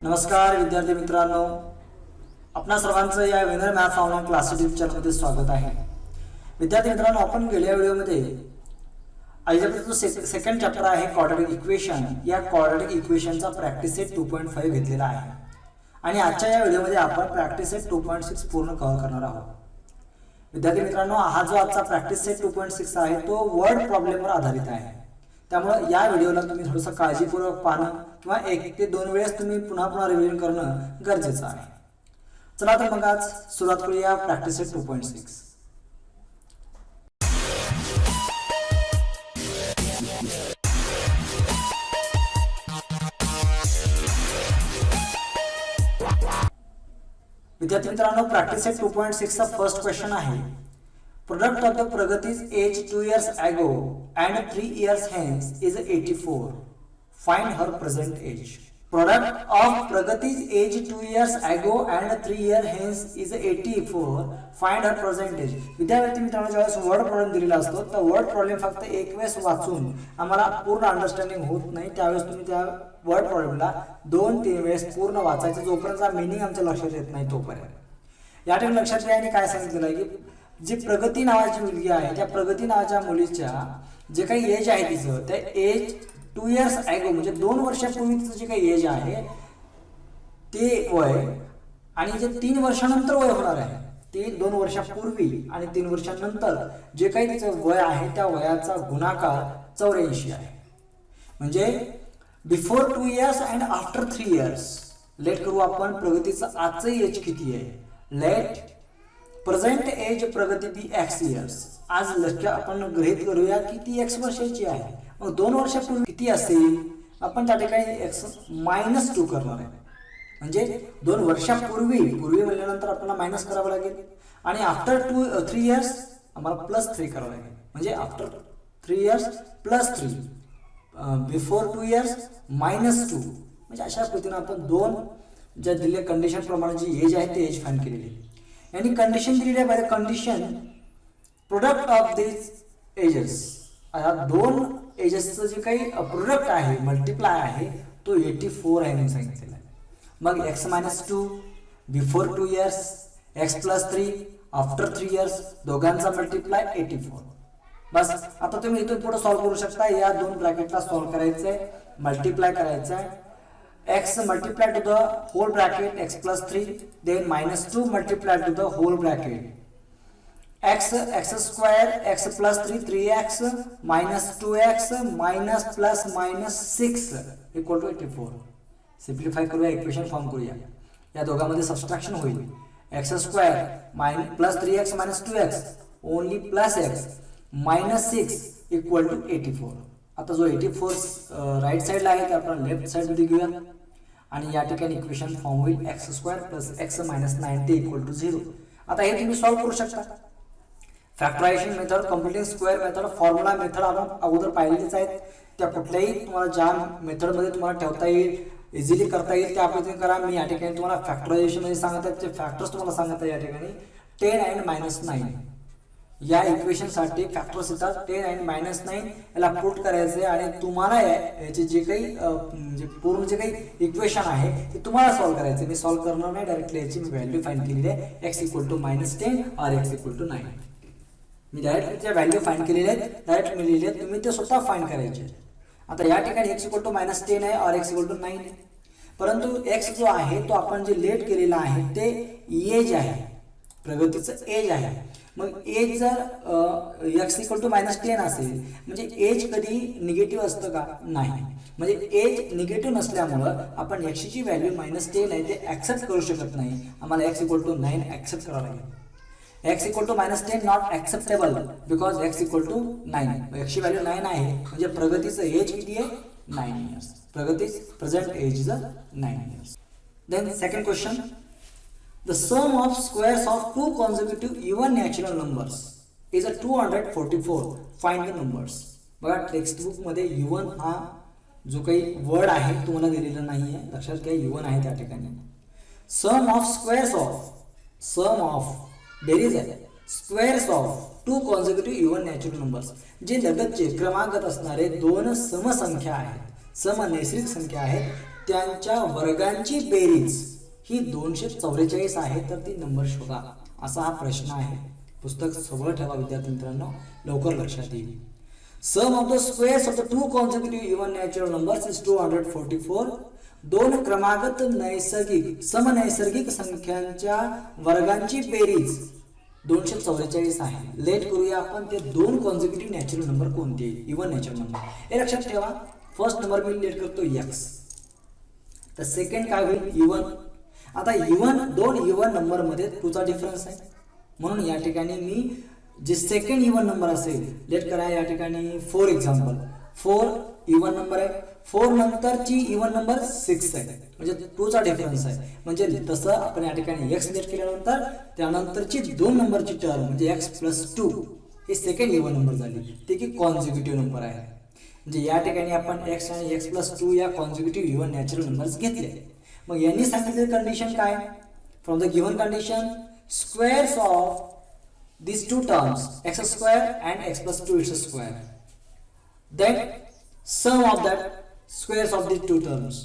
नमस्कार विद्यार्थी मित्रांनो, आपणा सर्वांचं या winner maths online class YouTube चॅनलमध्ये स्वागत आहे. विद्यार्थी मित्रांनो, आपण गेल्या व्हिडिओमध्ये अल्जेब्राचा सेकंड चॅप्टर आहे क्वाड्रॅटिक इक्वेशन, या क्वाड्रॅटिक इक्वेशनचा प्रॅक्टिस सेट 2.5 घेतलेला आहे आणि आजच्या या व्हिडिओमध्ये आपण प्रॅक्टिस सेट 2.6 पूर्ण कव्हर करणार आहोत. विद्यार्थी मित्रांनो, हा जो आजचा प्रॅक्टिस सेट 2.6 आहे तो वर्ड प्रॉब्लेमवर आधारित आहे. त्यामुळे या व्हिडिओला तुम्ही थोडंसं काळजीपूर्वक पाहणं किंवा 1 ते 2 वेळेस तुम्ही पुन्हा रिव्हिजन करणं गरजेचं आहे. चला तर मग आज सुरुवात करूया प्रॅक्टिस सेट 2.6. विद्यार्थी मित्रांनो, प्रॅक्टिस सेट 2.6 चा फर्स्ट क्वेश्चन आहे. Product of the Pragati's age 2 years ago and 3 years hence is 84. Find her present age. Product of Pragati's age 2 years ago and 3 years hence is 84. Find her present age. विद्यार्थी मित्रांनो, ज्यावेळेस word problem दिलेला असतो तर word problem फक्त एक वेळेस वाचून आम्हाला पूर्ण अंडरस्टँडिंग होत नाही. त्यावेळेस तुम्ही त्या वर्ड प्रॉब्लेमला 2-3 वेळेस पूर्ण वाचायचं, जोपर्यंत मीनिंग आमच्या लक्षात येत नाही तोपर्यंत. या ठिकाणी लक्षात घ्या आणि काय सांगितलेलं आहे की जी प्रगती नावाची मुलगी आहे त्या प्रगती नावाच्या मुलीच्या जे काही एज आहे तिचं त्या एज 2 years ago म्हणजे 2 वर्षापूर्वीचं जे काही एज आहे ते वय आणि जे 3 वर्षानंतर वय होणार आहे ते 2 वर्षापूर्वी आणि 3 वर्षानंतर जे काही तिचं वय आहे त्या वयाचा गुणाकार 84 आहे. म्हणजे before 2 years and after 3 years. Let करू आपण प्रगतीचं आजचं एज किती आहे. लेट प्रेझेंट एज प्रगती बी एक्स इयर्स. आज लक्ष आपण गृहीत करूया की ती एक्स वर्षाची आहे. मग 2 वर्षापूर्वी किती असेल आपण त्या ठिकाणी एक्स -2 करणार आहे. म्हणजे 2 वर्षापूर्वी म्हणल्यानंतर आपल्याला मायनस करावं लागेल आणि आफ्टर 3 years आम्हाला +3 करावं लागेल. म्हणजे आफ्टर 3 years +3, बिफोर 2 years -2. म्हणजे अशा पद्धतीने आपण 2 ज्या दिलेल्या कंडिशन प्रमाणे जी एज आहे ते एज फाइंड केलेली आहे. आणि कंडिशन दिलेली आहे by the condition product of this ages. या 2 एजेसचं जे काही प्रोडक्ट आहे मल्टिप्लाय आहे तो 84 आहे म्हणून सांगितलेलं आहे. मग x -2 before 2 years, x +3 after 3 years, दोघांचा मल्टिप्लाय 84. बस आता तुम्ही इथून पुढे सॉल्व्ह करू शकता. या 2 ब्रॅकेटला सॉल्व्ह करायचं आहे, मल्टिप्लाय करायचं आहे. x multiplied to the whole bracket x +3, then -2 multiplied to the whole bracket x square x +3 3x -2x -+-6 equal to 84. Simplify करूया, इक्वेशन फॉर्म करूया. या दोघांमध्ये सबट्रॅक्शन होईल. x square +3x -2x only +x -6 equal to 84. आता जो 84 right साइडला आहे ते आपण लेफ्ट साइडमध्ये घेऊया आणि या ठिकाणी इक्वेशन फॉर्म होईल x² + x -90 = 0. आता हे तुम्ही सॉल्व्ह करू शकता. Factorisation method, computing square method, formula method आपण अगोदर पाहिलेलीच आहेत. त्या कुठल्याही तुम्हाला ज्या मेथडमध्ये तुम्हाला ठेवता येईल, इझिली करता येईल त्या पद्धतीने करा. मी या ठिकाणी तुम्हाला फॅक्टरायझेशन मध्ये सांगत आहे, ते फॅक्टर्स तुम्हाला सांगत आहे. या ठिकाणी 10 and -9 या इक्वेशनसाठी फॅक्टर्स येतात. 10 and -9 याला पुट करायचे आणि तुम्हाला याचे जे काही म्हणजे पूर्ण जे काही इक्वेशन आहे ते तुम्हाला सॉल्व्ह करायचे. मी सॉल्व्ह करणार नाही, डायरेक्टली याची मी व्हॅल्यू फाइंड केलेली आहे. x = -10 और x = 9. मी डायरेक्ट त्या व्हॅल्यू फाइंड केलेल्या आहेत, डायरेक्ट मी लिहिले आहेत, तुम्ही ते स्वतः फाइंड करायचे. आता या ठिकाणी x = -10 आहे और x = 9 आहे. परंतु x जो आहे तो आपण जे लेट केलेला आहे ते एज आहे, प्रगतीचं एज आहे. मग एज जर x = -10 असेल म्हणजे एज कधी निगेटिव्ह असतं का? नाही. म्हणजे एज निगेटिव्ह नसल्यामुळं आपण x ची व्हॅल्यू -10 आहे ते ऍक्सेप्ट करू शकत नाही. आम्हाला x = 9 ऍक्सेप्ट करावं लागेल. x = -10 not acceptable because x = 9. x ची व्हॅल्यू 9 आहे म्हणजे प्रगतीचं एज किती आहे? 9 years. प्रगतीच present age is 9 years. Then second question. The sum of squares of 2 consecutive even natural numbers is a 244. Find the numbers. बघा टेक्स्टबुक मध्ये even हा जो काही वर्ड आहे तुम्हाला दिलेला नाही आहे, लक्षात घ्या. इवन आहे त्या ठिकाणी. सम ऑफ स्क्वेअर्स ऑफ बेरीज आहे squares of 2 consecutive even natural numbers. जे लगतचे क्रमागत असणारे 2 समसंख्या आहेत, समनैसर्गिक संख्या आहेत त्यांच्या वर्गांची बेरीज ही 244 आहे, तर ती नंबर शोधा. असा हा प्रश्न आहे. पुस्तक सगळं ठेवा विद्यार्थी मित्रांनो, लवकर लक्षात येईल. Sum of the squares of the two consecutive even natural numbers is 244. दोन क्रमागत समनैसर्गिक संख्यांच्या वर्गांची बेरीज 244 आहे. लेट करूया आपण ते दोन कॉन्सिक्युटिव्ह नॅचरल नंबर कोणते, इव्हन नॅचरल नंबर. हे लक्षात ठेवा. फर्स्ट नंबर मी लेट करतो x, तर सेकंड काय होईल इव्हन. आता इव्हन दोन इव्हन नंबर मध्ये 2 चा डिफरन्स आहे, म्हणून या ठिकाणी मी जे सेकंड इव्हन नंबर असेल लेट करा या ठिकाणी 4 एक्झाम्पल. 4 इव्हन नंबर आहे, 4 नंतरची इव्हन नंबर 6 आहे, म्हणजे 2 चा डिफरन्स आहे. म्हणजे तसं आपण या ठिकाणी x लेट केल्यानंतर त्यानंतरची 2 नंबरची टर्म म्हणजे x + 2 हे सेकंड इव्हन नंबर झाली, ते की कॉन्सिक्युटिव्ह नंबर आहे. म्हणजे या ठिकाणी आपण x आणि x + 2 या कॉन्सिक्युटिव्ह इव्हन नॅचरल नंबर्स घेतले. मग यांनी सांगितलेली कंडिशन काय, from the given condition squares of these two terms x square and x + 2 its square, then sum of that squares of these two terms.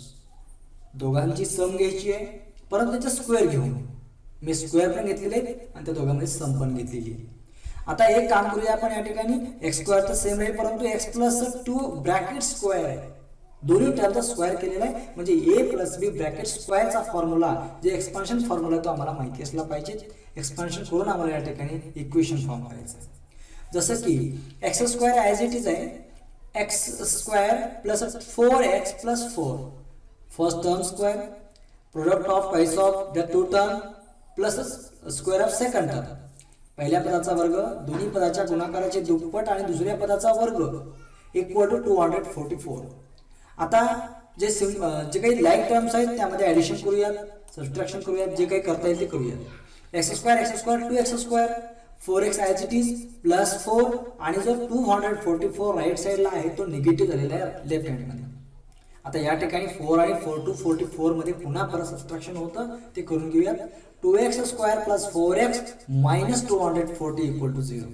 दोघांची सम घ्यायची आहे, परंतु त्याचा स्क्वेअर घेऊन मी स्क्वेअर पण घेतलेले आणि त्या दोघांमध्ये सम पण घेतलेली आहे. आता एक काम करूया आपण या ठिकाणी x² तर सेम राहील, परंतु x + 2 ब्रॅकेट स्क्वेअर आहे, दोन्ही टर्मचा स्क्वेअर केलेला आहे. म्हणजे a + b ब्रॅकेट स्क्वेअरचा फॉर्म्युला जे एक्सपान्शन फॉर्म्युला तो आम्हाला माहिती असला पाहिजे. एक्सपान्शन करून आम्हाला या ठिकाणी इक्वेशन फॉर्म करायचं आहे. जसं की x² ॲज इट इज आहे, x² + 4x + 4 first term square, product of price of the to term plus square of second term. पहिल्या पदाचा वर्ग दोन्ही पदाच्या गुणाकाराचे दुप्पट आणि दुसऱ्या पदाचा वर्ग = 244. आता जे काही लाईक टर्म्स आहेत त्यामध्ये ॲडिशन करूयात, सबट्रॅक्शन करूयात, जे काही करता येईल ते करूयात. x², 2x², 4x as it is +4 आणि जो 244 राईट साईडला आहे तो निगेटिव्ह झालेला आहे लेफ्ट हँडमध्ये. आता या ठिकाणी 4 आणि 4 to 44 मध्ये पुन्हा परत सबट्रॅक्शन होतं, ते करून घेऊयात. 2x² + 4x - 240 = 0.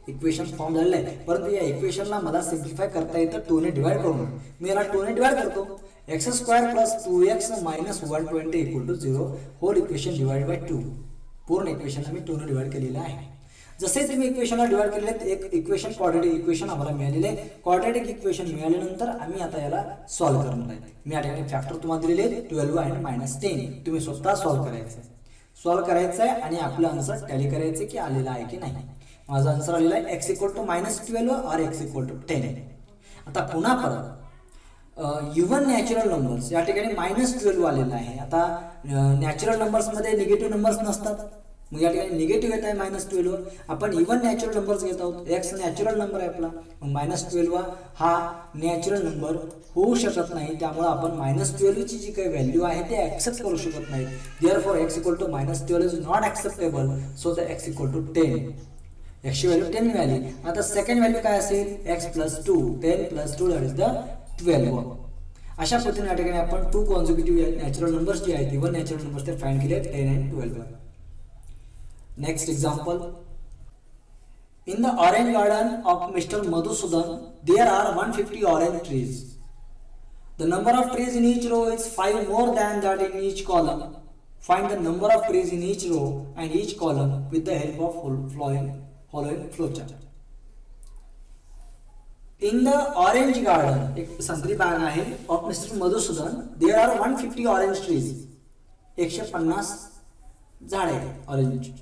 इक्वेशन फॉर्म झालेलं आहे, परंतु या इक्वेशनला मला सिम्प्लिफाय करता येतं 2 ने डिवाइड करून. मी याला 2 ने डिवाइड करतो. x² + 2x - 120 = 0 hole equation divide by 2. पूर्ण इक्वेशनला मी 2 ने डिवाइड केलेलं आहे. जसे तुम्ही इक्वेशनला डिवाइड केलेले आहेत, एक इक्वेशन क्वाड्रॅटिक इक्वेशन आम्हाला मिळालेले आहे. क्वाड्रॅटिक इक्वेशन मिळाल्यानंतर आम्ही आता याला सॉल्व्ह करणार आहे. मी या ठिकाणी फॅक्टर तुम्हाला दिलेले 12 आणि -10. तुम्ही स्वतः सॉल्व्ह करायचं आहे आणि आपलं आन्सर टॅली करायचं की आलेलं आहे की नाही. माझा आन्सर आलेला आहे x = -12 और x = 10. आता पुन्हा परत इव्हन नॅचरल नंबर्स या ठिकाणी -12 आलेला आहे. आता नॅचरल नंबर्समध्ये निगेटिव्ह नंबर्स नसतात, मग या ठिकाणी निगेटिव्ह येत आहे -12. आपण इव्हन नॅचरल नंबर्स घेत आहोत. x नॅचरल नंबर आहे आपला, मग -12 हा नॅचरल नंबर होऊ शकत नाही, त्यामुळे आपण -12 ची जी काही व्हॅल्यू आहे ते ऍक्सेप्ट करू शकत नाही. Therefore x = -12 is not acceptable, so the x = 10. x ची व्हॅल्यू 10 मिळाली. आता सेकंड व्हॅल्यू काय असेल, x + 2, 10 + 2 दॅट इज द 12. अशा पद्धतीने या ठिकाणी आपण 2 कॉन्सिक्युटिव्ह नॅचरल नंबर्स जे आहेत, इव्हन नॅचरल नंबर्स ते फाइंड केले 10 आणि 12. Next example. In the orange garden of Mr. Madhusudan, there are 150 orange trees. The number of trees in each row is 5 more than that in each column. Find the number of trees in each row and each column with the help of following flowchart. In the orange garden, एक संत्री बाग आहे of Mr. Madhusudan, there are 150 orange trees. 150 झाडे आहेत orange.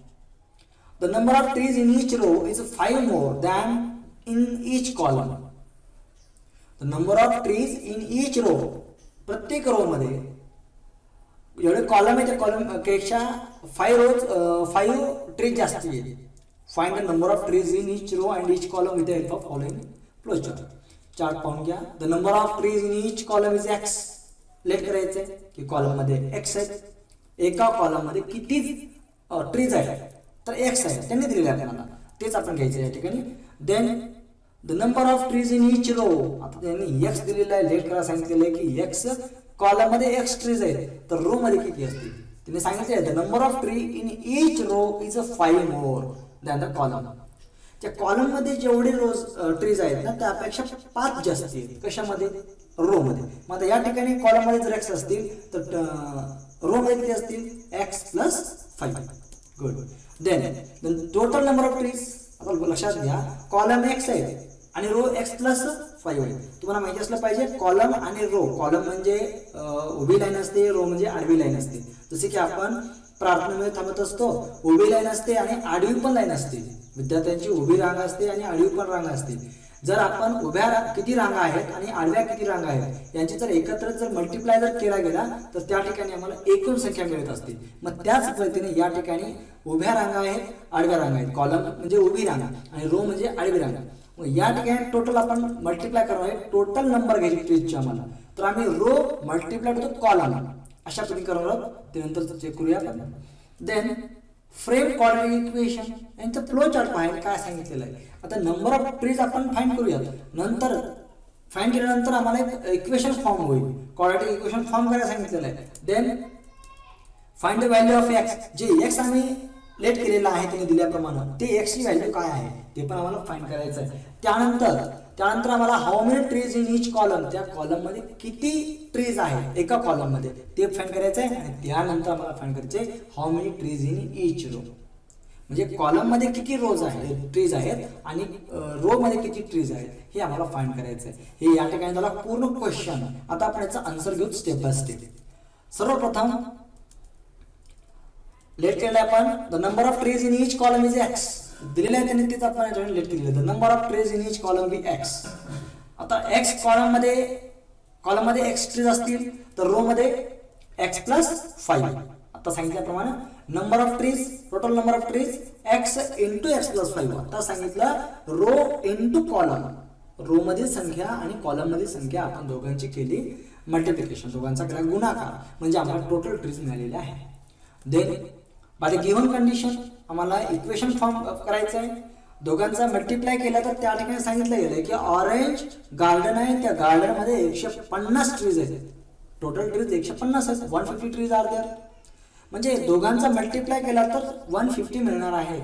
The number of trees in each row is 5 more than in each column. The number of trees in each row, प्रत्येक row मध्ये जेवढे column आहे त्या कॉलम पेक्षा 5 trees जास्त आहेत. Find the number of trees in each row and each column with the help of following flowchart. Chart पाहून घ्या. The number of trees in each column is x. Let करायचंय की column मध्ये x आहेत, एका column मध्ये किती trees आहेत तर x आहे, त्यांनी दिलेले आपल्याला तेच आपण घ्यायचं या ठिकाणी. Then the number of trees in each row, आता त्यांनी x दिलेला आहे, लेट करा सांगितलेलं आहे की x कॉलम मध्ये x ट्रीज आहेत तर रो मध्ये किती असतील. त्यांनी सांगितले the number of tree in each row is 5 more than the column. त्या कॉलम मध्ये जेवढे रोज ट्रीज आहेत ना त्यापेक्षा 5 जास्त आहेत. कशामध्ये, रो मध्ये. मग आता या ठिकाणी कॉलम मध्ये जर एक्स असतील तर रो मध्ये किती असतील x plus 5. Good. Then total number of trees आता लक्षात घ्या कॉलम एक्स आहे आणि रो एक्स प्लस 5 आहे. तुम्हाला माहिती असलं पाहिजे कॉलम आणि रो. कॉलम म्हणजे उभी लाईन असते, रो म्हणजे आडवी लाईन असते. जसे की आपण प्रार्थनेमध्ये थांबत असतो उभी लाईन असते आणि आडवी पण लाईन असते. विद्यार्थ्यांची उभी रांग असते आणि आडवी पण रांग असते. जर आपण उभ्या किती रांगा आहेत आणि आडव्या किती रांगा आहेत यांची जर एकत्र जर मल्टिप्लाय जर केला गेला तर त्या ठिकाणी आम्हाला एकूण संख्या मिळत असते. मग त्याच पद्धतीने या ठिकाणी उभ्या रांगा आहेत, आडव्या रांगा आहेत. कॉलम म्हणजे उभी रांग आणि रो म्हणजे आडवी रांग. मग या ठिकाणी टोटल आपण मल्टिप्लाय करणार आहे. टोटल नंबर घ्यायची ट्रीजची आम्हाला. तर आम्ही रो मल्टिप्लाय टू कॉलम अशा पद्धतीने करणार आहोत. ते नंतर चेक करूया आपण. देन फ्रेम क्वाड्रॅटिक इक्वेशन यांचं फ्लो चार्ट पाहायला काय सांगितलेलं आहे. आता नंबर ऑफ ट्रीज आपण फाइंड करूयात. नंतर फाइंड केल्यानंतर आम्हाला एक इक्वेशन फॉर्म होईल. क्वाड्रॅटिक इक्वेशन फॉर्म करायला सांगितलेलं आहे. Then find the value of x. जे एक्स आम्ही लेट केलेला आहे त्याने दिल्याप्रमाणे ते एक्स ची व्हॅल्यू काय आहे ते पण आम्हाला फाइंड करायचं आहे. त्यानंतर आम्हाला how many trees in each column, त्या कॉलम मध्ये किती ट्रीज आहेत एका कॉलम मध्ये ते फाइंड करायचं आहे. आणि त्यानंतर आम्हाला फाइंड करायचे how many trees in each row. म्हणजे कॉलम मध्ये किती रोज आहेत ट्रीज आहेत आणि रो मध्ये किती ट्रीज आहेत हे आम्हाला फाइंड करायचं आहे. हे या ठिकाणी झाला पूर्ण क्वेश्चन. आता आपण याचा आन्सर घेऊ स्टेप बाय स्टेप. सर्वप्रथम लेट केलेलं आपण the number of trees in each column is x दिलेलं आहे त्यांनी तेच आपण लेट केलेलं आहे. The number of trees in each column be x. आता एक्स कॉलम मध्ये एक्स ट्रीज असतील तर रो मध्ये एक्स प्लस 5. आता सांगितल्याप्रमाणे number of trees total number of trees x into x plus 5. आता सांगितलं रो इंटू कॉलम. रो मधील संख्या आणि कॉलम मधील संख्या आपण दोघांची केली मल्टिप्लिकेशन, दोघांचा केला गुणाकार म्हणजे आम्हाला टोटल ट्रीज मिळालेले आहे. Then by the given condition आम्हाला इक्वेशन फॉर्म करायचं आहे. दोघांचा मल्टिप्लाय केला तर त्या ठिकाणी सांगितलं गेलं की ऑरेंज गार्डन आहे, त्या गार्डन मध्ये 150 ट्रीज आहेत. टोटल ट्रीज 150 आहेत. 150 ट्रीज आर देअर. म्हणजे दोघांचा मल्टिप्लाय केला तर 150 मिळणार आहे.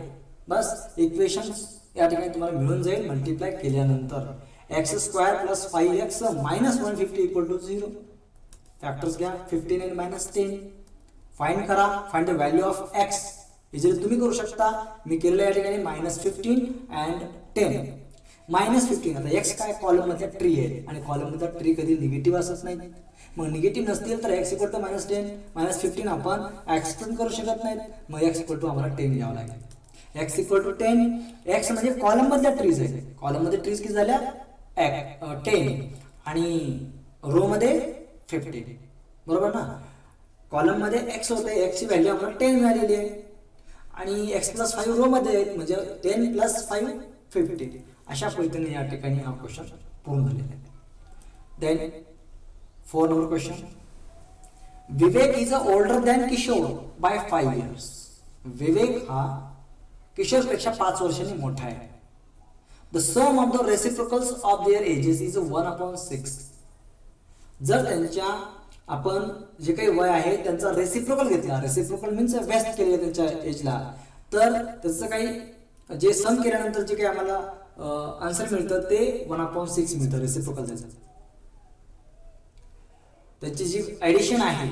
बस इक्वेशन या ठिकाणी तुम्हाला मिळून जाईल मल्टिप्लाय केल्यानंतर. X square plus 5x minus 150 equal to 0. Factors घ्या 15 आणि मायनस 10. फाइंड करा. Find the value of x. Easily तुम्ही करू शकता. मी केलेलं या ठिकाणी -15 अँड 10. -15 आता एक्स काय कॉलम मधल्या ट्री आहे आणि कॉलम मधला ट्री कधी निगेटिव्ह असत नाही. मग निगेटिव्ह नसतील तर एक्स इक्वल टू -10 -15 आपण एक्सटेंड करू शकत नाहीत. मग एक्स इक्वल टू आम्हाला 10 घ्यावं लागेल. X equal to 10. एक्स म्हणजे कॉलम मधल्या ट्रीज आहे. कॉलम मध्ये ट्रीज किती झाल्या 10 आणि रो मध्ये 15. बरोबर ना. कॉलम मध्ये एक्स होते, एक्स ची व्हॅल्यू आम्हाला 10 मिळालेली आहे आणि एक्स प्लस 5 रो मध्ये म्हणजे 10 प्लस 5 15. अशा पद्धतीने या ठिकाणी हा क्वेश्चन पूर्ण झालेला आहे. Then 4 number question. Vivek is older than Kishor by 5 years. Vivek हा किशोर पेक्षा 5 वर्षांनी मोठा आहे. The sum of the reciprocals of their ages is 1/6. जर त्यांच्या आपण जे काही वय आहे त्यांचा रेसिप्रोकल घेतला, रेसिप्रोकल मीन्स व्यस्त केले त्यांच्या एजला, तर त्याचं काही जे सम केल्यानंतर जे काही आम्हाला आन्सर मिळतं ते 1/6 मिळतं रेसिप्रोकल त्याचं. त्याची जी ऍडिशन आहे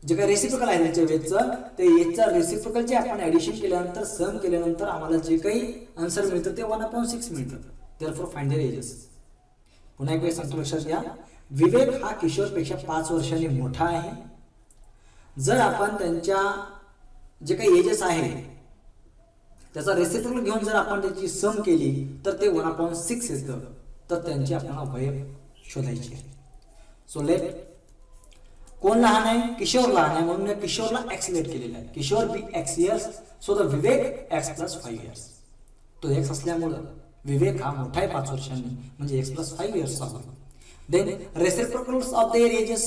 जे काही रेसिप्रोकल आहे त्यांच्या वेजचं ते एजचा रेसिप्रोकल जे आपण ऍडिशन केल्यानंतर सम केल्यानंतर आम्हाला जे काही आन्सर मिळतं ते 1/6 मिळतं. Therefore find their ages. पुन्हा एक वेळ सांगतो लक्षात घ्या. विवेक हा किशोरपेक्षा 5 वर्षांनी मोठा आहे. जर आपण त्यांच्या जे काही एजेस आहे त्याचा रेसिप्रोकल घेऊन जर आपण त्याची सम केली तर ते 1/6 येतं. तर त्यांची आपल्याला वय शोधायची आहे. सो लेट कोण लहान आहे किशोर लहान आहे म्हणून किशोरला एक्स लेट केलेला आहे. Kishore be x years so the Vivek x plus 5 years. तो एक्स असल्यामुळं विवेक हा मोठा आहे 5 वर्षांनी म्हणजे एक्स प्लस 5 years चा. Then reciprocals of their ages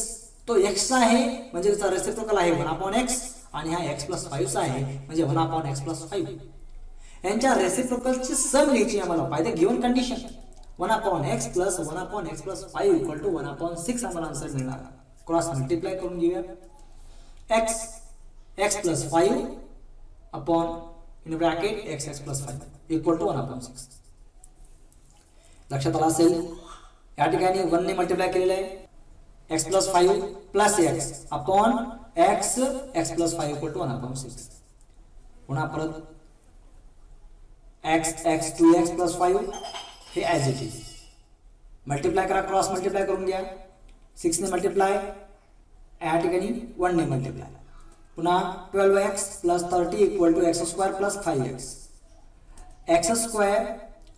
तो एक्स आहे म्हणजे त्याचा रेसिप्रोकल आहे 1/x आणि हा एक्स प्लस 5 आहे म्हणजे 1/x प्लस 5. यांच्या रेसिप्रोकलची सम घ्यायची आम्हाला by the given condition. 1/x plus 1/x plus 5 equal to 1/6 आम्हाला आन्सर मिळणार. क्रॉस मल्टिप्लाय करून घेऊया. x plus 5 upon in bracket x plus 5 equal to 1/6. लक्षात आला असेल या ठिकाणी 1 ने मल्टिप्लाय केलेलं आहे. x plus 5 plus x upon x x plus 5 equal to 1/6. पुन्हा परत x 2x प्लस 5 हे ॲज इट इज मल्टिप्लाय करा, क्रॉस मल्टिप्लाय करून घ्या. 6 ने मल्टिप्लाय, या ठिकाणी 1 ने मल्टिप्लाय. पुन्हा 12x plus 30 equal to x square plus 5x. x square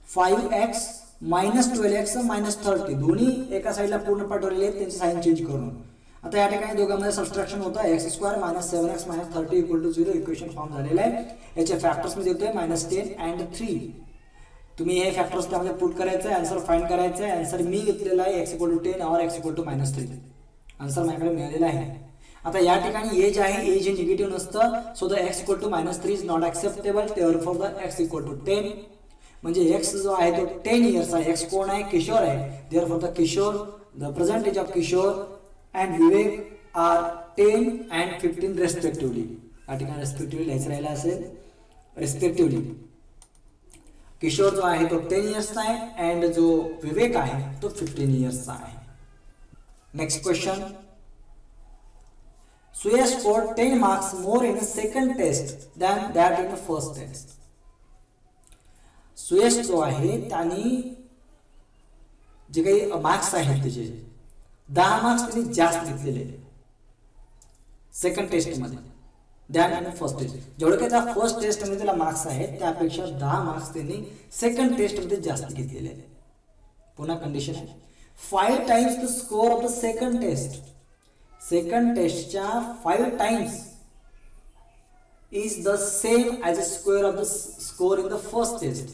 5x minus 12x minus 30 दोन्ही एका साईडला पूर्ण पाठवलेले आहेत, त्यांची साईन चेंज करून. आता या ठिकाणी दोघांमध्ये सबस्ट्रॅक्शन होतं. x square minus 7x minus 30 equal to 0 equation form झालेलं आहे. याचे फॅक्टर्स मध्ये येतोय -10 अँड 3. तुम्ही हे फॅक्टर्स त्यामध्ये पुट करायचं आहे, आन्सर फाइंड करायचं आहे. आन्सर मी घेतलेला आहे x इक्वल टू 10 और x इक्वल टू -3. आन्सर माझ्याकडे मिळालेला आहे. आता या ठिकाणी एज आहे, एज हे निगेटिव्ह नसतं. So the x equal to -3 is not acceptable. Therefore the x equal to 10 म्हणजे x जो आहे तो 10 इयर्स आहे. x कोण आहे? किशोर आहे. Therefore the Kishor, the present age of Kishor and Vivek are 10 and 15 respectively. या ठिकाणी रेस्पेक्टिव्हली लिहायचं राहिला असेल. रेस्पेक्टिव्हली किशोर जो आहे तो 10 इयर्सचा आहे अँड जो विवेक आहे तो 15 इयर्सचा आहे. Next question. Suyash scored 10 marks more in the second test than that in the first test. Suyash जो आहे त्यांनी जे काही मार्क्स आहेत त्याचे 10 मार्क्स त्यांनी जास्त घेतलेले सेकंड टेस्ट मध्ये दॅन इन फर्स्ट टेस्ट. जेवढे काही त्या फर्स्ट टेस्ट मध्ये त्याला मार्क्स आहेत त्यापेक्षा 10 मार्क्स त्यांनी सेकंड टेस्ट मध्ये जास्त घेतलेले आहेत. पुन्हा कंडिशन आहे 5 times the score of the second test. Second टेस्टच्या 5 times is the same as a square of the score in the first test.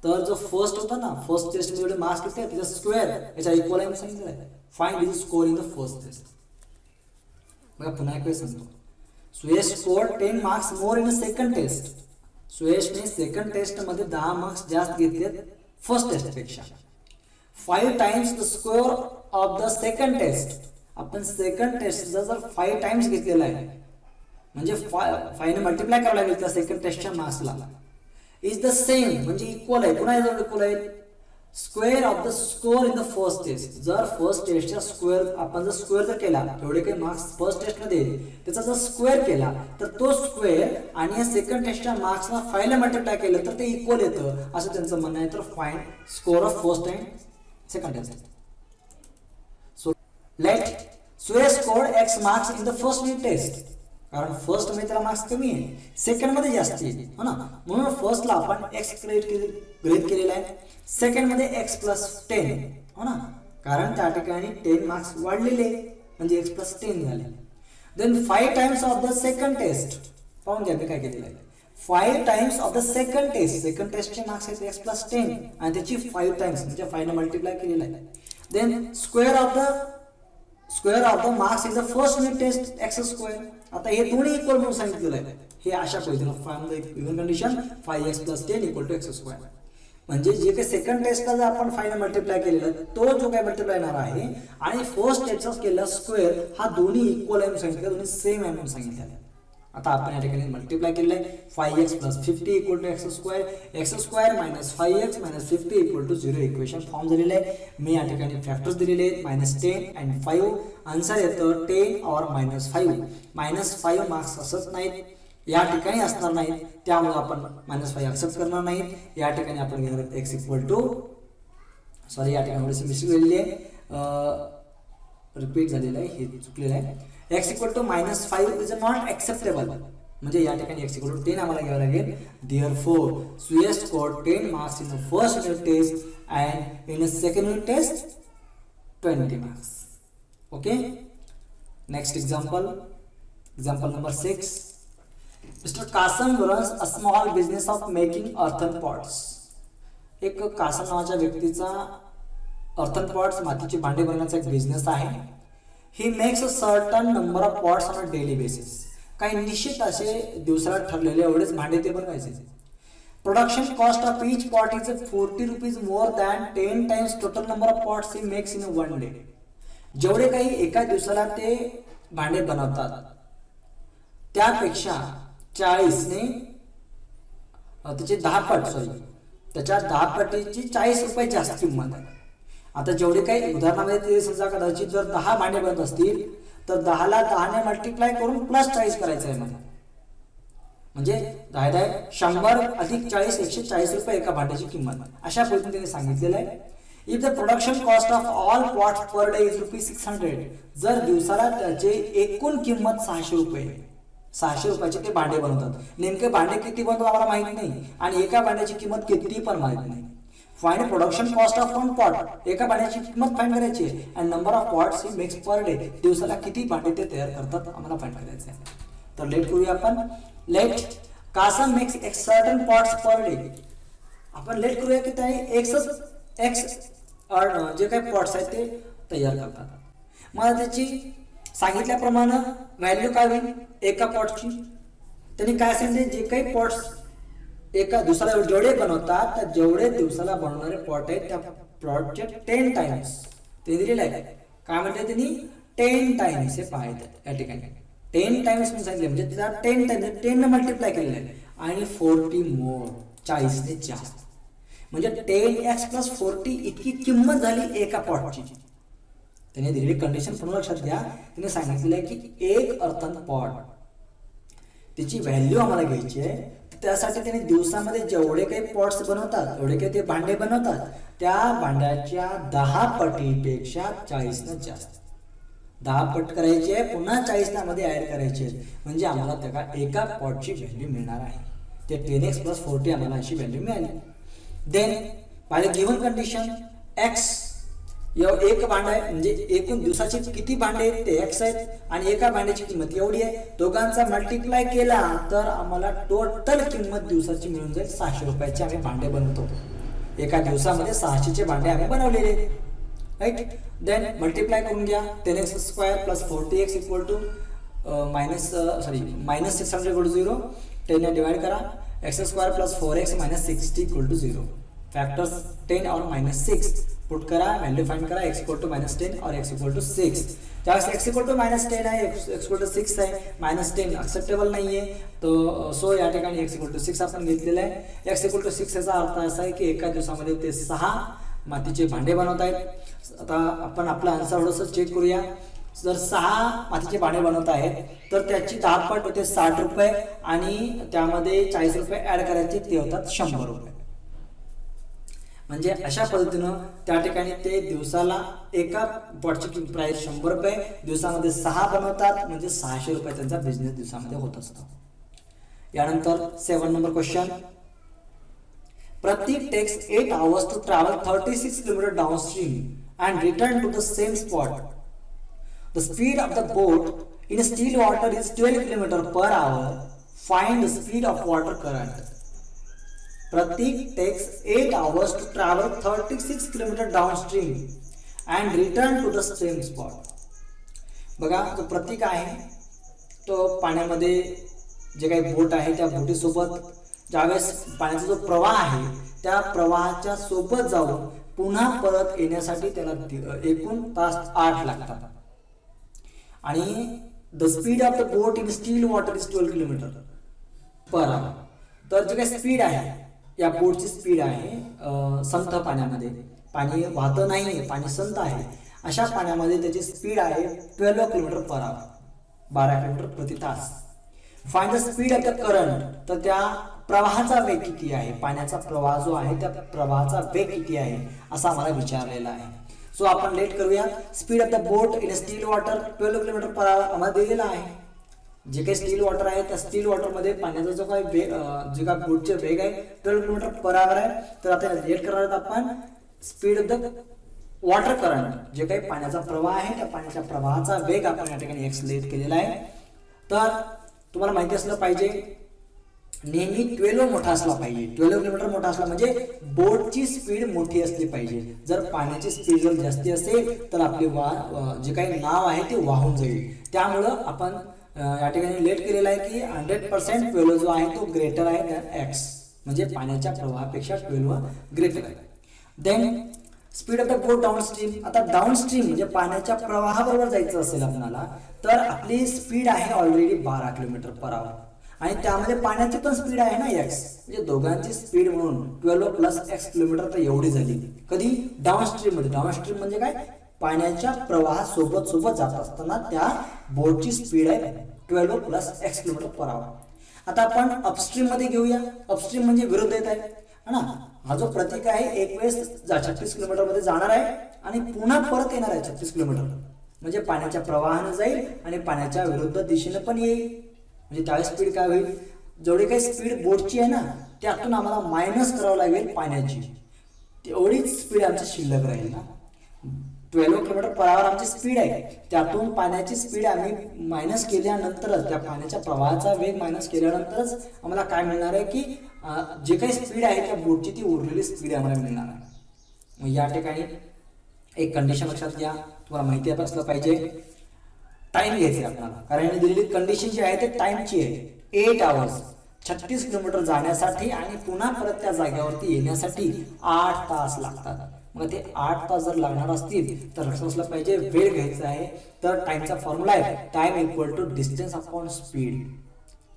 तर जो फर्स्ट होता ना, फर्स्ट टेस्ट मध्ये जेवढे मार्क्स घेतले त्याचा स्क्वेअर याच्या इक्वल आहे सांगितलं आहे. Find this score in the first test. बघा पुन्हा एक वेळ सांगतो. Suyash score 10 marks more in second test. सुयशने सेकंड टेस्ट मध्ये 10 मार्क्स जास्त घेतलेत फर्स्ट टेस्ट पेक्षा. 5 times the score of the second test. आपण सेकंड टेस्टचा जर 5 टाइम्स घेतलेला आहे म्हणजे 5 ने मल्टिप्लाय करावं लागेल त्या सेकंड टेस्टच्या मार्क्सला. इज द सेम म्हणजे इक्वल आहे. पुन्हा याच्यावर इक्वल आहे square of the score in the first test. जर फर्स्ट टेस्टचा स्क्वेअर आपण जर स्क्वेअर जर केला एवढे काही मार्क्स फर्स्ट टेस्ट मध्ये त्याचा जर स्क्वेअर केला तर तो स्क्वेअर आणि या सेकंड टेस्टच्या मार्क्सला 5 ने मल्टिप्लाय केलं तर ते इक्वल येतं असं त्यांचं म्हणणं आहे. तर find score of first and second test. So let Suyash scored x marks in the first unit test. कारण फर्स्ट मध्ये त्याला मार्क्स कमी आहे, सेकंड मध्ये जास्त आहे हो ना, म्हणून फर्स्टला आपण x गृहीत केलेला आहे. सेकंड मध्ये x प्लस 10 हो ना, कारण त्या ठिकाणी 10 मार्क्स वाढलेले म्हणजे x प्लस 10 झाले. Then 5 times of the second test. पाहून घ्या मी काय केलेलं आहे. 5 times of the second test. Second टेस्टचे मार्क्स आहेत x प्लस 10 आणि त्याची 5 टाइम्स म्हणजे 5 ने मल्टिप्लाय केलेला आहे. Then square of the marks is the first unit test x square. आता हे दोन्ही इक्वल म्हणून सांगितलेलं आहे. हे अशा पद्धतीने find the given condition 5x plus 10 equal to x square. म्हणजे जे काही सेकंड टेस्टला जर आपण 5 ने मल्टिप्लाय केलेला तो जो काही मल्टिप्लाय येणार आहे आणि फर्स्ट टेस्टचा केलेला स्क्वेअर हा दोन्ही इक्वल आहे म्हणून सांगितलं, दोन्ही सेम आहे म्हणून सांगितलं आहे. आता आपण या ठिकाणी मल्टिप्लाय केलेलं आहे 5x plus 50 equal to x square minus 5x minus 50 equal to 0 equation form झालेलं आहे. मी या ठिकाणी फॅक्टर्स दिलेले आहेत -10 अँड 5. आन्सर येतं 10 और -5. -5 मार्क्स असत नाहीत या ठिकाणी असणार नाहीत, त्यामुळे आपण -5 एक्सेप्ट करणार नाहीत. या ठिकाणी आपण घेणार x इक्वल टू सॉरी या ठिकाणी थोडीशी मिस्टेक झालेली आहे, रिपीट झालेलं आहे, हे चुकलेलं आहे. x equal to -5 is not acceptable म्हणजे या ठिकाणी x इक्वल टू 10 आम्हाला घ्यावं लागेल. Therefore Suyash scored 10 marks in the first unit test and in the second unit test 20 marks. Okay, next example number 6. Mr. Kasam runs a small business of making earthen pots. एक कासम नावाच्या व्यक्तीचा earthen pots मातीची भांडी बनवण्याचा एक business आहे. He makes a certain number of pots on a daily basis. काही निश्चित असे दिवसाला ठरलेले एवढेच भांडे ते बनवायचे. Production cost of each pot is 40 rupees more than 10 times total number of pots he makes in one day. जेवढे काही एका दिवसाला ते भांडे बनवतात त्यापेक्षा 40 ने त्याचे 10 पट त्याच्या 10 पटीची 40 रुपये जास्त किंमत आहे. आता जेवढे काही उदाहरणामध्ये ते समजा कदाचित जर 10 भांडे बनत असतील तर 10 ला 10 ने मल्टिप्लाय करून प्लस 40 करायचं आहे मला, म्हणजे 100 अधिक 40 140 रुपये एका भांड्याची किंमत, अशा पद्धतीने त्यांनी सांगितलेलं आहे. If the production cost of all pots per day is ₹600, जर दिवसाला त्याचे एकूण किंमत 600 रुपये, 600 रुपयाचे ते भांडे बनवतात. नेमके भांडे किती बनवतात आम्हाला माहित नाही आणि एका भांड्याची किंमत किती पण माहित नाही. Find production cost of one pot, एका भांड्याची किंमत फाइंड करायची आहे आणि number of pots he makes per day, दिवसाला किती भांडे ते तयार करतात आम्हाला फाइंड करायचं आहे. तर लेट करूया आपण. Let Kasam makes x certain pots per day. आपण लेट करूया की त्याने एक्स जे काही पॉट्स आहेत ते तयार करतात. मला त्याची सांगितल्याप्रमाणे व्हॅल्यू काय होईल एका पॉटची. त्यांनी काय सांगितले, जे काही पॉट्स एका दिवसाला जेवढे बनवतात त्या जेवढे दिवसाला बनवणारे पॉट आहेत त्या प्लॉटचे 10 टाइम्स ते दिलेलं आहे. काय म्हणते त्यांनी 10 टाइम्स हे पाहायचं या ठिकाणी. 10 टाइम्स म्हणून सांगितले म्हणजे त्याला 10 टाइम्स 10 ने मल्टिप्लाय केलेलं आहे आणि 40 मोर 40 ने जास्त, म्हणजे 10x + 40 इतकी किंमत झाली एका पॉटची. त्याने दिलेली कंडिशन पुन्हा लक्षात घ्या. त्याने सांगितलेलं आहे की एक अर्थन पॉट त्याची व्हॅल्यू आम्हाला घ्यायची आहे. त्यासाठी त्याने दिवसामध्ये जेवढे काही पॉट्स बनवतात एवढे काही ते भांडे बनवतात त्या भांड्याच्या 10 पटीपेक्षा 40 ने जास्त, 10 पट करायचे पुन्हा 40 त्यामध्ये ऍड करायचे, म्हणजे आम्हाला त्या एका पॉटची व्हॅल्यू मिळणार आहे. ते 10x + 40 आम्हाला अशी व्हॅल्यू मिळाली. Then by the given condition x एक भांडा आहे म्हणजे एकूण दिवसाचे किती भांडे आहेत ते x आहेत आणि एका भांड्याची किंमत एवढी आहे. दोघांचा मल्टिप्लाय केला तर आम्हाला टोटल किंमत दिवसाची मिळून जाईल 600 रुपयाची. आम्ही भांडे बनवतो एका दिवसामध्ये 600चे भांडे आम्ही बनवलेले आहेत, राईट. देन मल्टिप्लाय करून घ्या. 10x² + 40x -600 0. 10 ने डिवाइड करा. x² + 4x - 60 0. फॅक्टर्स 10 और -6 पुट करा, व्हॅल्यू फाइंड करा. x = -10 और x = 6. त्यावेळेस x = -10 आहे, x = 6 आहे, -10 एक्सेप्टेबल नाहीये. तो सो या ठिकाणी x = 6 आपण घेतलेलं आहे. x = 6 याचा अर्थ असा आहे की एका दिवसामध्ये ते 6 मातीचे भांडे बनवत आहेत. आता आपण आपला आन्सर थोडंसं चेक करूया. जर 6 मातीचे भांडे बनवत आहेत तर त्याची 10 पट होते 60 रुपये आणि त्यामध्ये 40 रुपये ऍड करायचे, ते होतात 100 रुपये. म्हणजे अशा पद्धतीनं त्या ठिकाणी ते दिवसाला एका पॉटची प्राइस 100 रुपये, दिवसामध्ये 6 बनवतात म्हणजे 600 रुपये त्यांचा बिझनेस दिवसामध्ये होत असतो. यानंतर 7 number question. Pratik takes 8 hours to travel 36 km downstream and return to the same spot. The speed of the boat in still water is 12 km per hour. Find the speed of water current. Pratik takes 8 hours to travel 36 km downstream and return to the same spot. बघा तो प्रतीक आहे तो पाण्यामध्ये जे काही बोट आहे त्या बोटीसोबत ज्यावेळेस पाण्याचा जो प्रवाह आहे त्या प्रवाहाच्या सोबत जाऊन पुन्हा परत येण्यासाठी त्याला एकूण तास 8 लागतात आणि the speed of the boat in steel water is 12 km per hour. तर जे काही स्पीड आहे या बोटची स्पीड आहे संथ पाण्यामध्ये, पाणी वाहत नाही, पाणी संथ आहे, अशा पाण्यामध्ये त्याची स्पीड आहे 12 km per hour, 12 km प्रति तास. Find the speed of the current, तर त्या प्रवाहाचा वेग किती आहे, पाण्याचा प्रवाह जो आहे त्या प्रवाहाचा वेग किती आहे असा आम्हाला विचारलेला आहे. सो आपण लेट करूया. Speed of the boat in steel water 12 km per hour आम्हाला दिलेला आहे. जे काही स्टील वॉटर आहे त्या स्टील वॉटर मध्ये पाण्याचा जो काही वेग जे काही बोटचे वेग आहे 12 km per hour आहे. तर आता लेट करणार आहोत आपण speed of the water current, जे काही पाण्याचा प्रवाह आहे त्या पाण्याच्या प्रवाहाचा वेग आपण या ठिकाणी एक्स लेट केलेला आहे. तर तुम्हाला माहिती असलं पाहिजे नेहमी 12 मोठा असला पाहिजे, 12 किलोमीटर मोठा असला म्हणजे बोटची स्पीड मोठी असली पाहिजे. जर पाण्याची स्पीड जर जास्ती असेल तर आपली जे काही नाव आहे ते वाहून जाईल. त्यामुळं आपण या ठिकाणी लेट केलेला आहे की 100% 12 जो आहे तो ग्रेटर आहे दॅन एक्स, म्हणजे पाण्याच्या प्रवाहापेक्षा 12 ग्रेटर आहे. Then speed of the boat downstream. आता डाऊनस्ट्रीम म्हणजे पाण्याच्या प्रवाहाबरोबर जायचं असेल आपल्याला तर आपली स्पीड आहे ऑलरेडी 12 km per hour आणि त्यामध्ये पाण्याची पण स्पीड आहे ना x, म्हणजे दोघांची स्पीड म्हणून 12 प्लस x किलोमीटर तर एवढी झाली. कधी डाऊनस्ट्रीम मध्ये. डाऊनस्ट्रीम म्हणजे काय, पाण्याच्या प्रवाहासोबत सोबत जात असताना त्या बोटची स्पीड आहे 12 plus x kilometre per hour. आता आपण अपस्ट्रीम मध्ये घेऊया. अपस्ट्रीम म्हणजे विरुद्ध येत आहे ना. हा जो प्रतीक आहे एक वेळेस 36 किलोमीटर मध्ये जाणार आहे आणि पुन्हा परत येणार आहे 36 किलोमीटर, म्हणजे पाण्याच्या प्रवाहाने जाईल आणि पाण्याच्या विरुद्ध दिशेने पण येईल. म्हणजे त्यावेळेस स्पीड काय होईल, जेवढी काही स्पीड बोटची आहे ना त्यातून आम्हाला मायनस करावं लागेल पाण्याची, तेवढीच स्पीड आमची शिल्लक राहील ना. 12 किलोमीटर पर आवर आमची स्पीड आहे, त्यातून पाण्याची स्पीड आम्ही मायनस केल्यानंतरच, त्या पाण्याच्या प्रवाहाचा वेग मायनस केल्यानंतरच आम्हाला काय मिळणार आहे की जे काही स्पीड आहे त्या बोटची ती उरलेली स्पीड आम्हाला मिळणार आहे. मग या ठिकाणी एक कंडिशन लक्षात घ्या, तुम्हाला माहिती असलं पाहिजे. टाइम घ्यायचे आपल्याला, कारण दिलेली कंडिशन जी आहे ते टाइमची आहे. 8 आवर्स 36 किलोमीटर जाण्यासाठी आणि पुन्हा परत त्या जागेवरती येण्यासाठी 8 तास लागतात. मग ते 8 तास जर लागणार असतील तर लक्षात असलं पाहिजे वेळ घ्यायचा आहे. तर टाइमचा फॉर्म्युला आहे time equal to distance upon speed.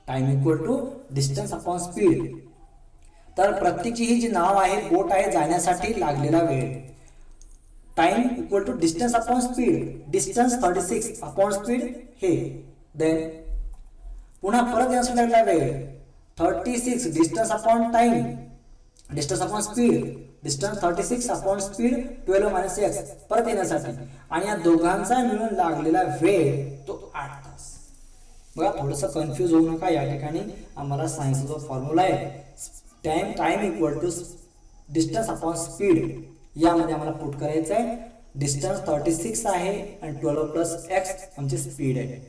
Time equal to distance upon speed. तर प्रत्येकची ही जी नाव आहे बोट आहे जाण्यासाठी लागलेला वेळ, time equal to distance upon speed. Distance 36 upon speed हे. देन पुन्हा परत येण्यासाठी लागलेला वेळ 36 distance upon time, distance upon speed. Distance 36 upon speed 12 minus x परत येण्यासाठी, आणि या दोघांचा मिळून लागलेला वेळ तो 8 तास. बघा थोडंसं कन्फ्यूज होऊ नका. या ठिकाणी आम्हाला सायन्सचा जो फॉर्म्युला आहे time equal to distance upon speed, यामध्ये आम्हाला पुट करायचं आहे. डिस्टन्स 36 आहे आणि 12 प्लस x आमची स्पीड आहे.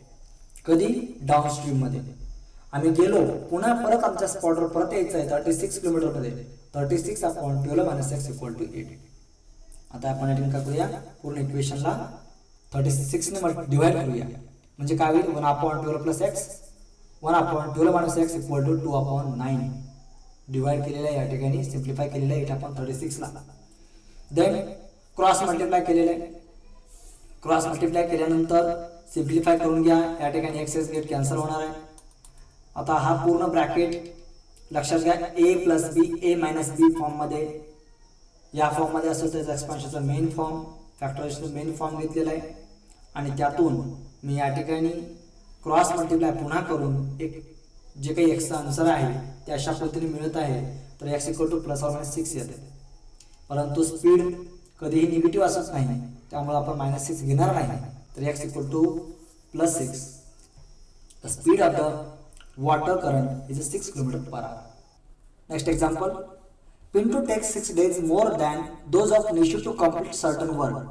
कधी डाऊनस्ट्रीम मध्ये आम्ही गेलो, पुन्हा परत आमच्या स्पॉटवर परत यायचं आहे 36 किलोमीटर मध्ये. 36 upon 12 minus x equal to 8. आता आपण याठिकाणी काय करूया, पूर्ण इक्वेशनला 36 ने डिवाइड करूया. म्हणजे काय होईल, 1 upon 12 plus x 1 upon 12 minus x equal to 2 upon 9. Divide केलेलं आहे, या ठिकाणी सिम्प्लिफाय केलेलं आहे 8 अपॉन 36 ला. देन क्रॉस मल्टिप्लाय केलेलं आहे. क्रॉस मल्टिप्लाय केल्यानंतर सिम्प्लिफाय करून घ्या. या ठिकाणी एक्स गेट कॅन्सल होणार आहे. आता हा पूर्ण ब्रॅकेट लक्षात घ्या, a plus B a minus B फॉर्ममध्ये, या फॉर्ममध्ये असेल त्याचा एक्सपान्शनचा मेन फॉर्म, फॅक्टरायझेशनचा मेन फॉर्म घेतलेला आहे. आणि त्यातून मी या ठिकाणी क्रॉस मल्टिप्लाय पुन्हा करून एक जे काही एक्सचा आन्सर आहे ते अशा पद्धतीने मिळत आहे. तर x equal two plus or minus 6 येते. परंतु स्पीड कधीही निगेटिव्ह असत नाही, त्यामुळे आपण -6 घेणार नाही. तर x equal two plus 6. The speed of the water current is 6 km per hour. Next example, Pintu takes 6 days more than those of Nishu to complete certain work.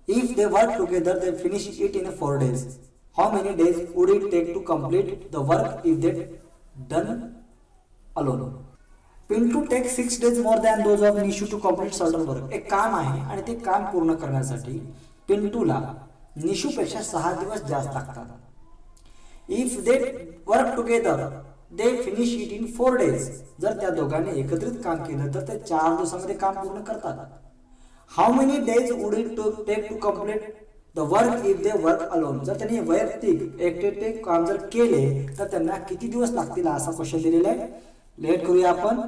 If they work together, they finish it in 4 days. How many days would it take to complete the work if they done alone? Pintu takes 6 days more than those of Nishu to complete certain work. एक काम आहे आणि ते काम पूर्ण करण्यासाठी पिंटूला निशूपेक्षा 6 दिवस जास्त लागतात. If they work together, they finish it in 4 days. जर त्या दोघांनी एकत्रित काम केलं तर ते 4 दिवसांमध्ये काम पूर्ण करतात. How many days would it take to complete the work if they work alone? जर त्यांनी वैयक्तिक एकटे काम जर केले तर त्यांना किती दिवस लागतील असा क्वेश्चन दिलेला आहे. लेट करूया आपण.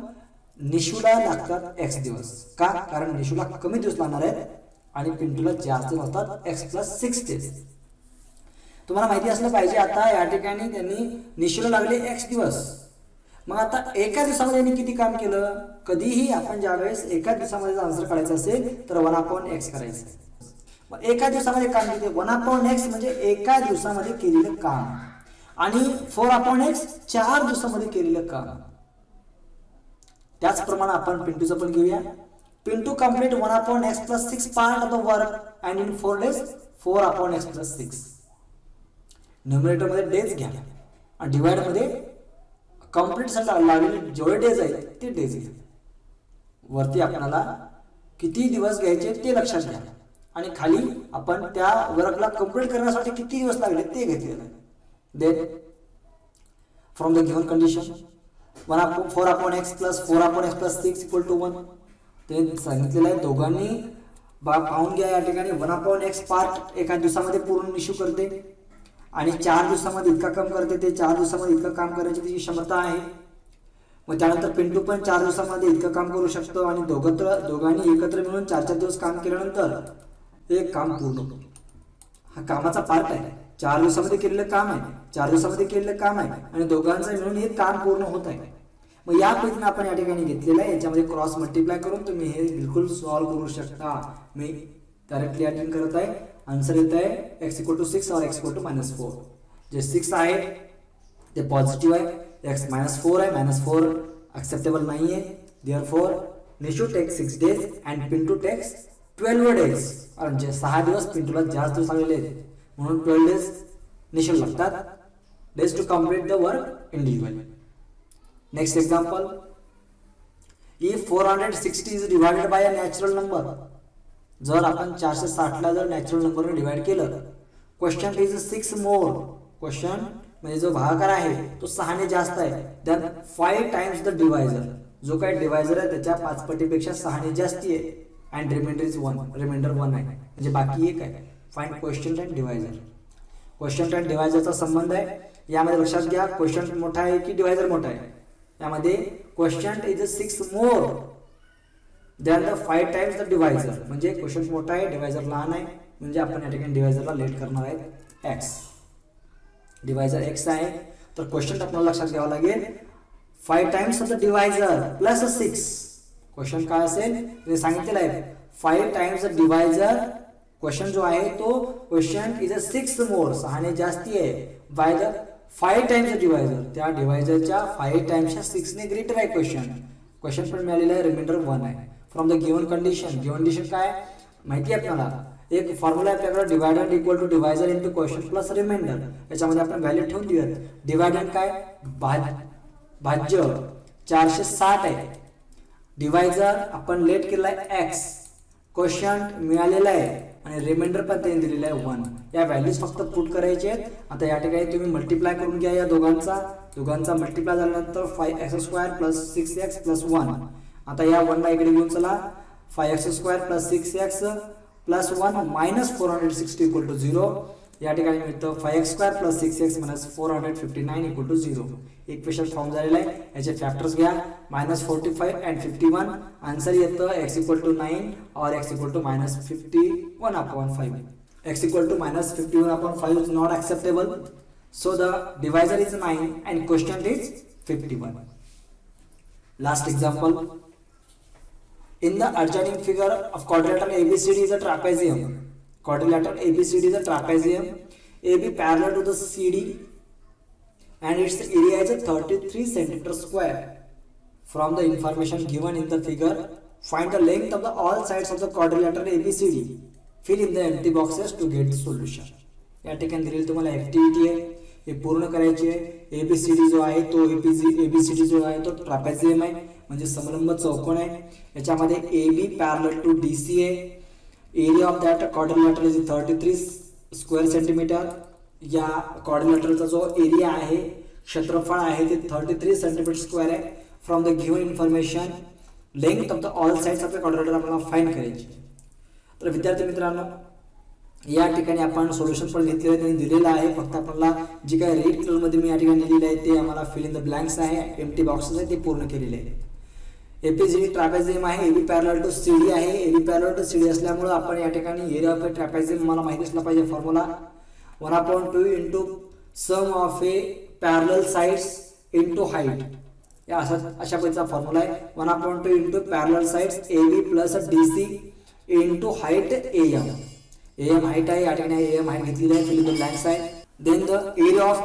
निशूला लागतात x दिवस. का? कारण निशूला कमी दिवस लागणार आहेत आणि पिंटूला जास्त होतात x + 6 days. तुम्हाला माहिती असलं पाहिजे. आता या ठिकाणी त्यांनी निशूला लागले x दिवस. मग आता एका दिवसामध्ये त्यांनी किती काम केलं? कधीही आपण ज्यावेळेस एका दिवसामध्ये आन्सर काढायचं असेल तर 1/x करायचं. मग एका दिवसामध्ये काम केले 1/x म्हणजे एका दिवसामध्ये केलेलं काम, आणि 4/x 4 दिवसामध्ये केलेलं काम. त्याचप्रमाणे आपण पिंटूचं पण घेऊया. Pintu complete 1/x + 6 part of the work and in 4 days 4/x + 6. Numerator मध्ये डेज घ्या आणि डिवाइड मध्ये कंप्लीट साठी लागलेले जेवढे डेज आहेत ते डेज घ्या. वरती आपल्याला किती दिवस घ्यायचे ते लक्षात घ्या आणि खाली आपण त्या वर्कला कंप्लीट करण्यासाठी किती दिवस लागले ते घेतलेलं आहे. Then from the given condition 4/x + 4/x + 6 = 1. ते सांगितलेलं आहे. दोघांनी पाहून घ्या. या ठिकाणी 1/x पार्ट एका दिवसामध्ये पूर्ण निशू करते आणि 4 दिवसामध्ये इतका काम करते, ते 4 दिवसामध्ये इतकं काम करण्याची तिची क्षमता आहे. मग त्यानंतर पिंटू पण 4 दिवसामध्ये इतकं काम करू शकतो आणि दोघांनी एकत्र मिळून 4 दिवस काम केल्यानंतर एक काम पूर्ण होतं. हा कामाचा पार्ट आहे. 4 दिवसामध्ये केलेलं काम आहे, 4 दिवसामध्ये केलेलं काम आहे आणि दोघांचं मिळून हे काम पूर्ण होत आहे. मग या पैकीनं आपण या ठिकाणी घेतलेलं आहे. याच्यामध्ये क्रॉस मल्टिप्लाय करून तुम्ही हे बिलकुल सॉल्व्ह करू शकता. मी डायरेक्टली अटेंड करत आहे. आन्सर येत आहे x = 6 और x = -4. जे 6 आहे ते पॉझिटिव्ह आहे, x -4 आहे, -4 acceptable नाही आहे. therefore Nishu takes 6 days and Pintu takes 12 days. म्हणजे 6 दिवस पिंटूला जास्त दिवस लागलेले आहेत म्हणून 12 days निशू लागतात. days to complete the work individually. Next example, if 460 is divided by a natural number. जर आपण 460 ला जर नॅचरल नंबरने डिवाइड केलं, क्वेश्चन इज 6 मोर. क्वेश्चन म्हणजे जो भागाकार आहे तो 6 ने जास्त आहे, देन 5 टाइम्स द डिवायझर. जो काही डिवायझर आहे त्याच्या 5 पटीपेक्षा 6 ने जास्ती आहे अँड रिमाइंडर इज 1. रिमाइंडर 1 आहे म्हणजे बाकी एक आहे. Find question and divisor. Question and डिवायझरचा संबंध आहे. यामध्ये लक्षात घ्या, क्वेश्चन मोठा आहे की डिवायझर मोठा आहे. यामध्ये question is 6 more than the 5 times the divisor. म्हणजे क्वेश्चन मोठा आहे, डिवायझर लहान आहे, म्हणजे आपण या ठिकाणी डिवायझरला लेट करणार आहे x. डिवायझर x आहे तर क्वेश्चन आपल्याला लक्षात घ्यावं लागेल 5 times of the divisor plus 6. Question काय असेल ते सांगितलेलं आहे 5 टाइम्स द डिवायझर. क्वेश्चन जो आहे तो क्वेश्चन इज 6 मोर, 6 ने जास्ती आहे, by the 5 times the divisor. त्या डिवायझरच्या 5 टाइम्सच्या 6 ने ग्रेटर आहे क्वेश्चन. क्वेश्चन पण मिळालेला आहे, रिमाइंडर 1 आहे. From the given condition. Given condition काय माहिती आहे आपल्याला, एक फॉर्म्युला आहे आपल्याकडे, dividend equal to divisor into question plus reminder. याच्यामध्ये आपण व्हॅल्यू ठेवून देऊयात. डिवायडंट काय भाज्य 460 आहे, डिवायझर आपण लेट केला आहे x, क्वेश्चन मिळालेला आहे आणि रिमाइंडर पण त्यांनी दिलेला आहे 1. या व्हॅल्यूज फक्त पुट करायचे आहेत. आता या ठिकाणी तुम्ही मल्टिप्लाय करून घ्या. या दोघांचा मल्टिप्लाय झाल्यानंतर 5x² + 6x + 1. आता या 1 ला इकडे घेऊन चला. 5x² + 6x + 1 - 460 = 0. या ठिकाणी मिळतं 5x² + 6x - 459 = 0. इक्वेशन फॉर्म झालेला आहे. याचे फॅक्टर्स घ्या, -45 and 51. आन्सर येतं x = 9 or x = -51/5. x = -51/5 is not acceptable. So the divisor is 9 and quotient is 51. Last example. In the adjoining figure of quadrilateral ABCD is a trapezium. Quadrilateral ABCD is a trapezium. AB parallel to the CD and its area is a 33 cm². From the information given in the figure, find the length of the all sides of the quadrilateral ABCD. Fill in the empty boxes to get the solution. या ठिकाणी दिलेली तुम्हाला activity आहे, हे पूर्ण करायची आहे. ABCD जो आहे तो ABCD जो आहे तो ट्रापेझियम आहे म्हणजे समलंब चौकोन आहे. याच्यामध्ये AB पॅरलल टू DC आहे. Area of that quadrilateral is 33 square centimetre. या क्वाड्रिलॅटरलचा जो एरिया आहे, क्षेत्रफळ आहे ते 33 सेंटीमीटर² आहे. From the given information, length of the all sides of the quadrilateral आपल्याला फाइंड करायची. तर विद्यार्थी मित्रांनो, या ठिकाणी आपण सोल्युशन पण घेतलेलं आहे, त्यांनी दिलेलं आहे. फक्त आपल्याला जी काही रेड कलर मध्ये मी या ठिकाणी लिहिलेलं आहे ते आम्हाला फिल इन द ब्लँक्स आहे, एम्प्टी बॉक्सेस आहे ते पूर्ण केलेले आहे. एपीजीडी ट्रॅपेझियम आहे, AB पॅरलल टू CD आहे. AB पॅरलल टू CD असल्यामुळे आपण या ठिकाणी एरिया ऑफ अ ट्रॅपेझियम मला माहिती असला पाहिजे formula 1/2 into sum of a parallel sides into height. या अशा पद्धतीचा फॉर्म्युला आहे. 1/2 into parallel sides AB plus DC into height AM. AM height आहे, या ठिकाणी AM हाईट घेतलेली आहे, फिल इन द ब्लँक्स आहे. Then the area of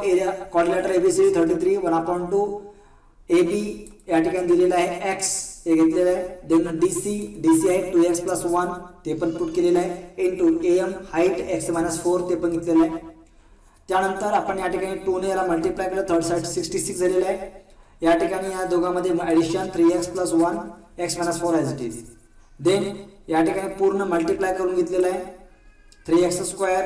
quadrilateral ABCD 33 1/2 AB या ठिकाणी दिलेला आहे x हे घेतलेलं आहे. देन DC आहे 2x + 1 ते पण पुट केलेलं आहे इंटू AM हाईट x - 4 ते पण घेतलेलं आहे. त्यानंतर आपण या ठिकाणी 2 ने याला मल्टिप्लाय केलं, थर्ड साइड 66 झालेलं आहे. या ठिकाणी या दोघांमध्ये addition 3x + 1 x - 4 as it is. Then या ठिकाणी पूर्ण मल्टिप्लाय करून घेतलेलं आहे 3x²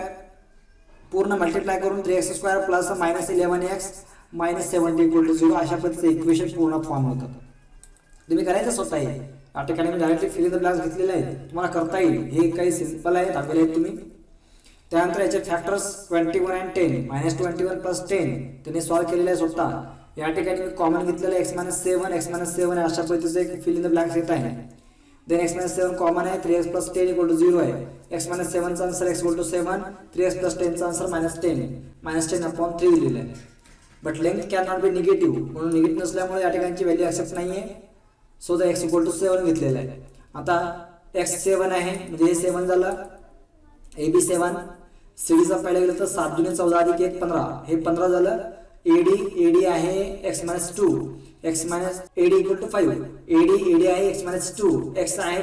पूर्ण मल्टिप्लाय करून 3x² प्लस -11x -70 = 0. अशा पद्धतीचे इक्वेशन पूर्ण फॉर्म होतात. तुम्ही करायचं स्वतः आहे. या ठिकाणी मी directly fill in the blanks घेतलेले आहेत, तुम्हाला करता येईल. हे काही सिंपल आहे, दाखवले आहेत तुम्ही. त्यानंतर याचे फॅक्टर्स 21 आणि 10 -21 + 10 त्यांनी सॉल्व्ह केलेले आहे स्वतः. या ठिकाणी मी कॉमन घेतलेलं x - 7 x - 7 अशा पद्धतीचं एक फिल इन द ब्लँक्स येत आहे. देन x - 7 कॉमन आहे, 3x + 10 = 0 आहे. x - 7 चा आन्सर x = 7, 3x + 10 चा आन्सर -10 -10/3 दिलेलं आहे. But length can not be negative, म्हणून निगेटिव्ह नसल्यामुळे या ठिकाणची व्हॅल्यू ॲक्सेप्ट नाही आहे. सो द x = 7 घेतलेलं आहे. आता x 7 आहे म्हणजे हे 7 झालं, AB 7, CDचा पहिला गेलं तर 7 × 14 + 1 15, हे 15 झालं. AD आहे x - 2, AD = 5, AD आहे x - 2, x आहे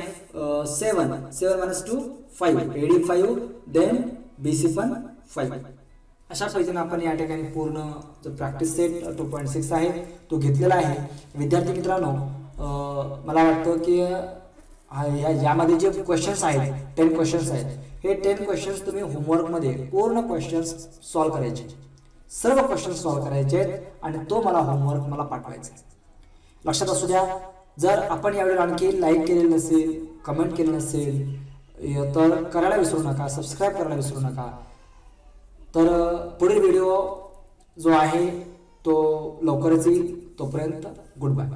7 - 2 5, AD 5, देन BC पण 5. अशा पद्धतीने आपण या ठिकाणी पूर्ण जो प्रॅक्टिस सेट 2.6 आहे तो घेतलेला आहे. विद्यार्थी मित्रांनो, मला वाटतं की यामध्ये जे क्वेश्चन्स आहेत 10 क्वेश्चन्स आहेत, हे 10 क्वेश्चन्स तुम्ही होमवर्कमध्ये पूर्ण क्वेश्चन्स सॉल्व्ह करायचे, सर्व क्वेश्चन्स सॉल्व्ह करायचे आहेत आणि तो मला होमवर्क मला पाठवायचा आहे. लक्षात असू द्या, जर आपण यावेळी आणखी लाईक केलेलं नसेल, कमेंट केलं नसेल तर करायला विसरू नका, सबस्क्राईब करायला विसरू नका. तर पुढील व्हिडिओ जो आहे तो लवकरच येईल. तोपर्यंत गुड बाय.